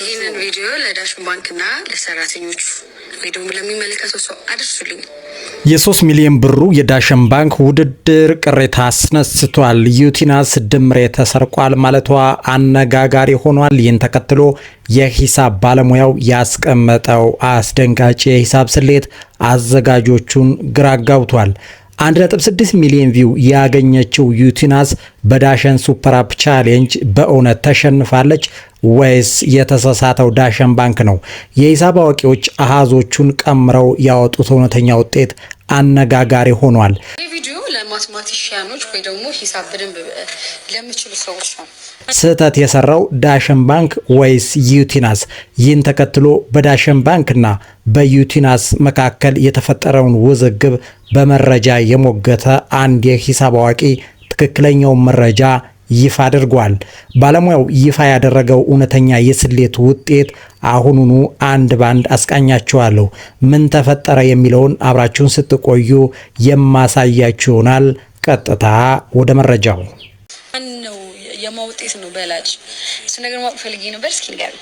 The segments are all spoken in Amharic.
ይህንን ቪዲዮ ለዳሽን ባንክና ለሰራተኞቹ ወይ ደግሞ ለሚመለከተው ሰው አድርሱልኝ። የ3 ሚሊዮን ብሩ የዳሽን ባንክ ውድድር ቅሬታ አስነስቷል። ዩቲናስ ድምሬ ተሰርቋል ማለቷ አነጋጋሪ ሆኗል። ይህን ተከትሎ የሂሳብ ባለሙያው ያስቀመጠው አስደንጋጭ የሂሳብ ስሌት አዘጋጆቹን ግራ አጋብቷል። 1.6 ሚሊዮን ቪው ያገኘችው ዩቲናስ በዳሽን ሱፐር አፕ ቻሌንጅ በእውነት ተሸንፋለች ወይስ የተሳሳተው ዳሽን ባንክ ነው? የሂሳብ አዋቂዎች አሃዞቹን ቀምረው ያወጡት እውነተኛ ውጤት አነጋጋሪ ሆኗል። ቪዲዮ ለማትማቲሽያኖች ወይ ደግሞ ሂሳብ በደንብ ለሚችሉ ሰዎች ነው። ስህተት የሰራው ዳሽን ባንክ ወይስ ዩቲናስ? ይህን ተከትሎ በዳሽን ባንክና በዩቲናስ መካከል የተፈጠረውን ውዝግብ በመረጃ የሞገተ አንድ የሂሳብ አዋቂ ትክክለኛውን መረጃ ይፋ አድርጓል። ባለሙያው ይፋ ያደረገው እውነተኛ የስሌት ውጤት አሁኑኑ አንድ ባንድ አስቃኛችኋለሁ። ምን ተፈጠረ የሚለውን አብራችሁን ስትቆዩ የማሳያችሁ ይሆናል። ቀጥታ ወደ መረጃው ነው። የማውጤት ነው በላጭ እሱ ነገር ማወቅ ፈልጌ ነበር። እስኪ ንገር።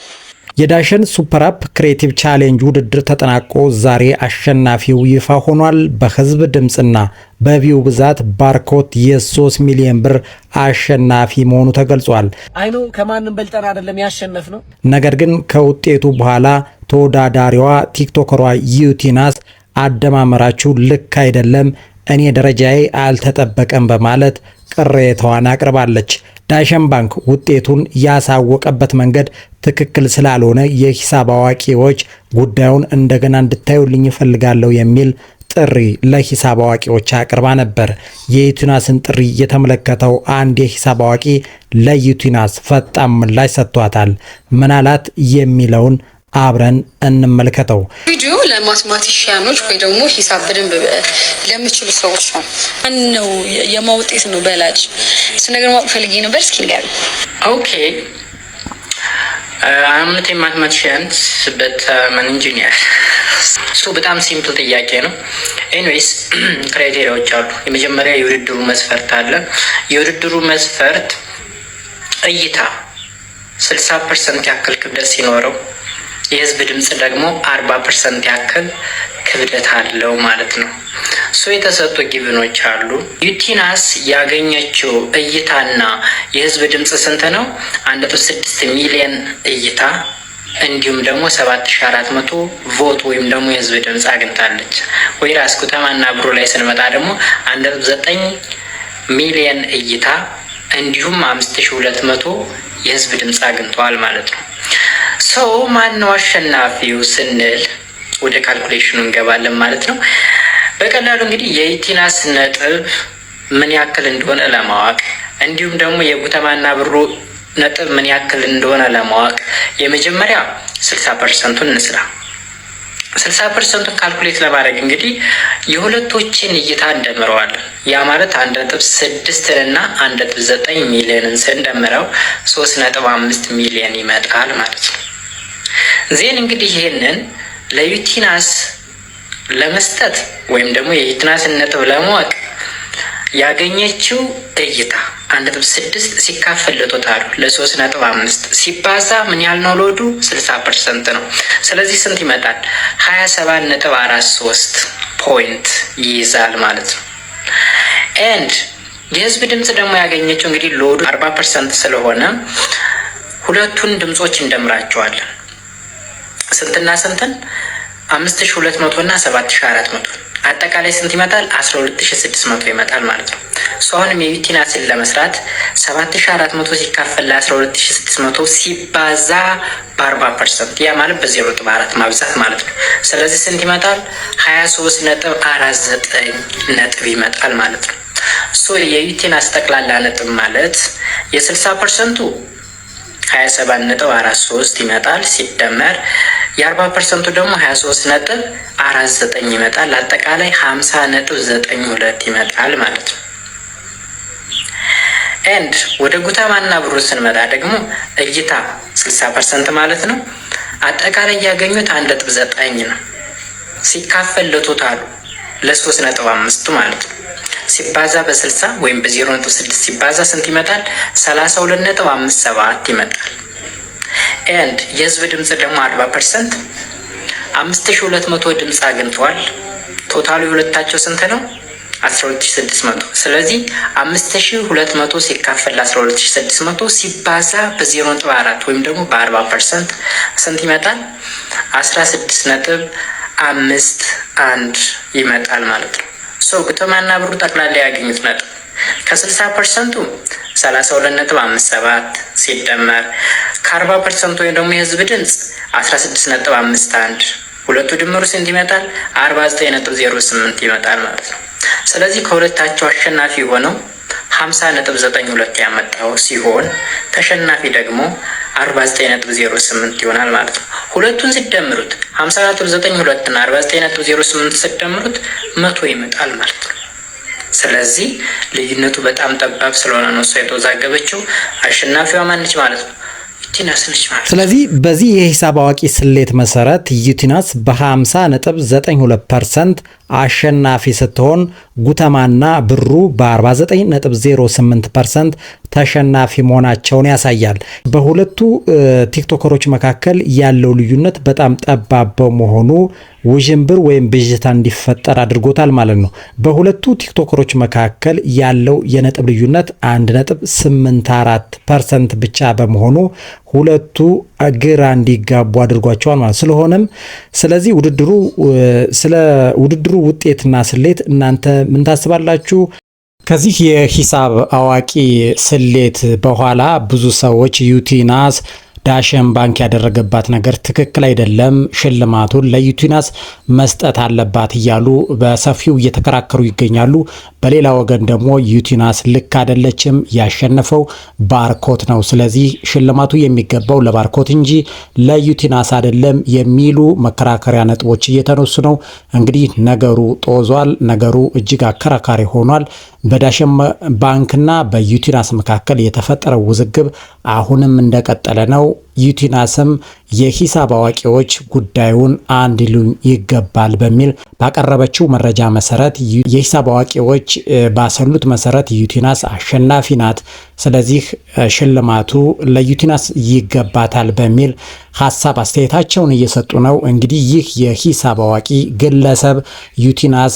የዳሽን ሱፐር አፕ ክሬቲቭ ቻሌንጅ ውድድር ተጠናቆ ዛሬ አሸናፊው ይፋ ሆኗል። በህዝብ ድምጽና በቪው ብዛት ባርኮት የ3 ሚሊዮን ብር አሸናፊ መሆኑ ተገልጿል። አይኑ ከማንም በልጠን አይደለም ያሸነፍ ነው። ነገር ግን ከውጤቱ በኋላ ተወዳዳሪዋ ቲክቶከሯ ዩቲናስ አደማመራችሁ ልክ አይደለም፣ እኔ ደረጃዬ አልተጠበቀም በማለት ቅሬታዋን አቅርባለች። ዳሽን ባንክ ውጤቱን ያሳወቀበት መንገድ ትክክል ስላልሆነ የሂሳብ አዋቂዎች ጉዳዩን እንደገና እንድታዩልኝ እፈልጋለሁ የሚል ጥሪ ለሂሳብ አዋቂዎች አቅርባ ነበር። የዩቲናስን ጥሪ የተመለከተው አንድ የሂሳብ አዋቂ ለዩቲናስ ፈጣን ምላሽ ሰጥቷታል። ምናላት የሚለውን አብረን እንመልከተው። ቪዲዮ ለማትማቲሽያኖች ወይ ደግሞ ሂሳብ በደንብ ለሚችሉ ሰዎች ነው። የማውጤት ነው በላጭ እሱ ነገር ማወቅ ፈልጌ ነበር። እስኪ ንገር። ኦኬ I'm not a mathematician but an engineer. So በጣም ሲምፕል ጥያቄ ነው። ኤኒዌይስ ክራይቴሪያዎች አሉ። የመጀመሪያ የውድድሩ መስፈርት አለ። የውድድሩ መስፈርት እይታ 60% ያክል ክብደት ሲኖረው የህዝብ ድምጽ ደግሞ 40% ያክል ክብደት አለው ማለት ነው። ሶ የተሰጡ ጊቭኖች አሉ። ዩቲናስ ያገኘችው እይታና የህዝብ ድምጽ ስንት ነው? 1.6 ሚሊዮን እይታ እንዲሁም ደግሞ 7400 ቮት ወይም ደግሞ የህዝብ ድምጽ አግኝታለች። ወይራስ ኩተማና ብሩ ላይ ስንመጣ ደግሞ 1.9 ሚሊዮን እይታ እንዲሁም 5200 የህዝብ ድምጽ አግኝተዋል ማለት ነው። ሰው ማነው አሸናፊው ስንል ወደ ካልኩሌሽኑ እንገባለን ማለት ነው። በቀላሉ እንግዲህ የዩቲናስ ነጥብ ምን ያክል እንደሆነ ለማወቅ እንዲሁም ደግሞ የጉተማና ብሩ ነጥብ ምን ያክል እንደሆነ ለማወቅ የመጀመሪያ 60%ን እንስራ። 60%ን ካልኩሌት ለማድረግ እንግዲህ የሁለቶችን እይታ እንደምረዋለን። ያ ማለት 1.6 እና 1.9 ሚሊዮንን ስንደምረው 3.5 ሚሊዮን ይመጣል ማለት ነው። ዜን እንግዲህ ይሄንን ለዩቲናስ ለመስጠት ወይም ደግሞ የዩቲናስን ነጥብ ለማወቅ ያገኘችው እይታ 1.6 ሲካፈል ለቶታሉ ለ3.5 ሲባዛ ምን ያህል ነው? ሎዱ 60% ነው። ስለዚህ ስንት ይመጣል? 27.43 ፖይንት ይይዛል ማለት ነው። ኤንድ የህዝብ ድምጽ ደግሞ ያገኘችው እንግዲህ ሎዱ 40% ስለሆነ ሁለቱን ድምጾች እንደምራቸዋለን። ስንትና ስንትን? 5200 እና 7400 አጠቃላይ ስንት ይመጣል? 12600 ይመጣል ማለት ነው። አሁንም የዩቲናስን ለመስራት 7400 ሲካፈል ለ12600 ሲባዛ በ40% ያ ማለት በ0.4 ማብዛት ማለት ነው። ስለዚህ ስንት ይመጣል? 23.49 ነጥብ ይመጣል ማለት ነው። የዩቲናስ ጠቅላላ ነጥብ ማለት የ60%ቱ 27.43 ይመጣል ሲደመር የ40%ቱ ደግሞ 23.49 ይመጣል። አጠቃላይ 50.92 ይመጣል ማለት ነው። ኤንድ ወደ ጉተማና ብሩ ስንመጣ ደግሞ እይታ 60% ማለት ነው። አጠቃላይ ያገኙት 1.9 ነው ሲካፈል ለቶታሉ ለ3.5 ማለት ነው። ሲባዛ በ60 ወይም በ0.6 ሲባዛ ስንት ይመጣል? 32.57 ይመጣል። ኤንድ የህዝብ ድምጽ ደግሞ 40%፣ 5200 ድምጽ አግኝተዋል። ቶታሉ የሁለታቸው ስንት ነው? 12600። ስለዚህ 5200 ሲካፈል 12600 ሲባዛ በ0.4 ወይም ደግሞ በ40% ስንት ይመጣል? 16.51 ይመጣል ማለት ነው። ጉተማና ብሩ ጠቅላላ ያገኙት ነጥብ ከ60% 32.57 ሲደመር ከ40% ወይም ደግሞ የህዝብ ድምጽ 16.51 ሁለቱ ድምሩ ስንት ይመጣል? 49.08 ይመጣል ማለት ነው። ስለዚህ ከሁለታቸው አሸናፊ ሆነው 50.92 ያመጣው ሲሆን ተሸናፊ ደግሞ 49.08 ይሆናል ማለት ነው። ሁለቱን ሲደምሩት 50.92 እና 49.08 ሲደምሩት 100 ይመጣል ማለት ነው። ስለዚህ ልዩነቱ በጣም ጠባብ ስለሆነ ነው እሷ የተወዛገበችው። አሸናፊዋ ማነች ማለት ነው? ዩቲናስ ነች ማለት ነው። ስለዚህ በዚህ የሂሳብ አዋቂ ስሌት መሰረት ዩቲናስ በ50.92% አሸናፊ ስትሆን ጉተማና ብሩ በ49.08% ተሸናፊ መሆናቸውን ያሳያል። በሁለቱ ቲክቶከሮች መካከል ያለው ልዩነት በጣም ጠባብ በመሆኑ ውዥንብር ወይም ብዥታ እንዲፈጠር አድርጎታል ማለት ነው። በሁለቱ ቲክቶከሮች መካከል ያለው የነጥብ ልዩነት 1.84% ብቻ በመሆኑ ሁለቱ ግራ እንዲጋቡ አድርጓቸዋል ማለት። ስለዚህ ስለ ውድድሩ ውጤትና ስሌት እናንተ ምን ታስባላችሁ? ከዚህ የሂሳብ አዋቂ ስሌት በኋላ ብዙ ሰዎች ዩቲናስ ዳሸን ባንክ ያደረገባት ነገር ትክክል አይደለም፣ ሽልማቱን ለዩቲናስ መስጠት አለባት እያሉ በሰፊው እየተከራከሩ ይገኛሉ። በሌላ ወገን ደግሞ ዩቲናስ ልክ አይደለችም፣ ያሸነፈው ባርኮት ነው፣ ስለዚህ ሽልማቱ የሚገባው ለባርኮት እንጂ ለዩቲናስ አይደለም የሚሉ መከራከሪያ ነጥቦች እየተነሱ ነው። እንግዲህ ነገሩ ጦዟል፣ ነገሩ እጅግ አከራካሪ ሆኗል። በዳሸን ባንክና በዩቲናስ መካከል የተፈጠረው ውዝግብ አሁንም እንደቀጠለ ነው። ዩቲናስም የሂሳብ አዋቂዎች ጉዳዩን አንድ ሊሉኝ ይገባል በሚል ባቀረበችው መረጃ መሰረት የሂሳብ አዋቂዎች ባሰሉት መሰረት ዩቲናስ አሸናፊ ናት፣ ስለዚህ ሽልማቱ ለዩቲናስ ይገባታል በሚል ሀሳብ አስተያየታቸውን እየሰጡ ነው። እንግዲህ ይህ የሂሳብ አዋቂ ግለሰብ ዩቲናስ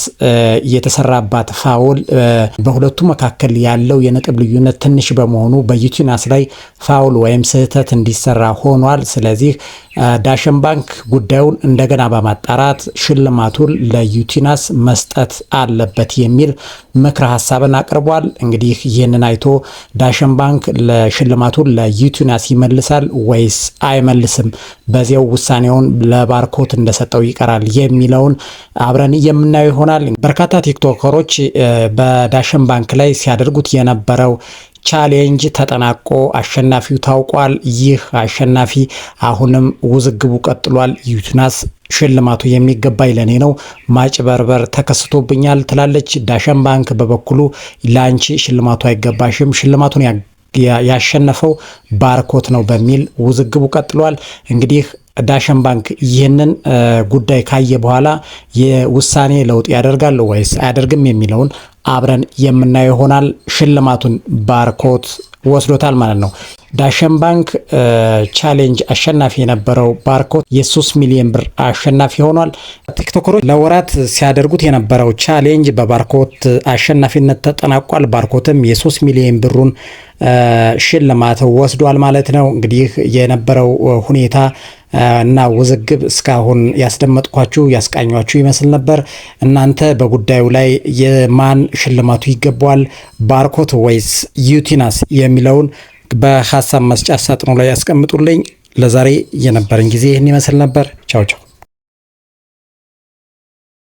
የተሰራባት ፋውል በሁለቱ መካከል ያለው የነጥብ ልዩነት ትንሽ በመሆኑ በዩቲናስ ላይ ፋውል ወይም ስህተት እንዲሰራ ሆኗል። ስለዚህ ዳሸን ባንክ ጉዳዩን እንደገና በማጣራት ሽልማቱን ለዩቲናስ መስጠት አለበት የሚል ምክረ ሀሳብን አቅርቧል። እንግዲህ ይህንን አይቶ ዳሸን ባንክ ለሽልማቱን ለዩቲናስ ይመልሳል ወይስ አይመልስም፣ በዚያው ውሳኔውን ለባርኮት እንደሰጠው ይቀራል የሚለውን አብረን የምናየው ይሆናል። በርካታ ቲክቶከሮች በዳሸን ባንክ ላይ ሲያደርጉት የነበረው ቻሌንጅ ተጠናቆ አሸናፊው ታውቋል። ይህ አሸናፊ አሁንም ውዝግቡ ቀጥሏል። ዩቲናስ ሽልማቱ የሚገባኝ ለኔ ነው፣ ማጭበርበር ተከስቶብኛል ትላለች። ዳሸን ባንክ በበኩሉ ላንቺ ሽልማቱ አይገባሽም፣ ሽልማቱን ያሸነፈው ባርኮት ነው በሚል ውዝግቡ ቀጥሏል። እንግዲህ ዳሸን ባንክ ይህንን ጉዳይ ካየ በኋላ የውሳኔ ለውጥ ያደርጋል ወይስ አያደርግም የሚለውን አብረን የምናየው ይሆናል። ሽልማቱን ባርኮት ወስዶታል ማለት ነው። ዳሸን ባንክ ቻሌንጅ አሸናፊ የነበረው ባርኮት የ3 ሚሊዮን ብር አሸናፊ ሆኗል። ቲክቶከሮች ለወራት ሲያደርጉት የነበረው ቻሌንጅ በባርኮት አሸናፊነት ተጠናቋል። ባርኮትም የ3 ሚሊዮን ብሩን ሽልማት ወስዷል ማለት ነው። እንግዲህ የነበረው ሁኔታ እና ውዝግብ እስካሁን ያስደመጥኳችሁ ያስቃኟችሁ ይመስል ነበር። እናንተ በጉዳዩ ላይ የማን ሽልማቱ ይገባዋል ባርኮት ወይስ ዩቲናስ የሚለውን በሀሳብ መስጫ ሳጥኑ ላይ ያስቀምጡልኝ። ለዛሬ የነበረን ጊዜ ይህን ይመስል ነበር። ቻው ቻው።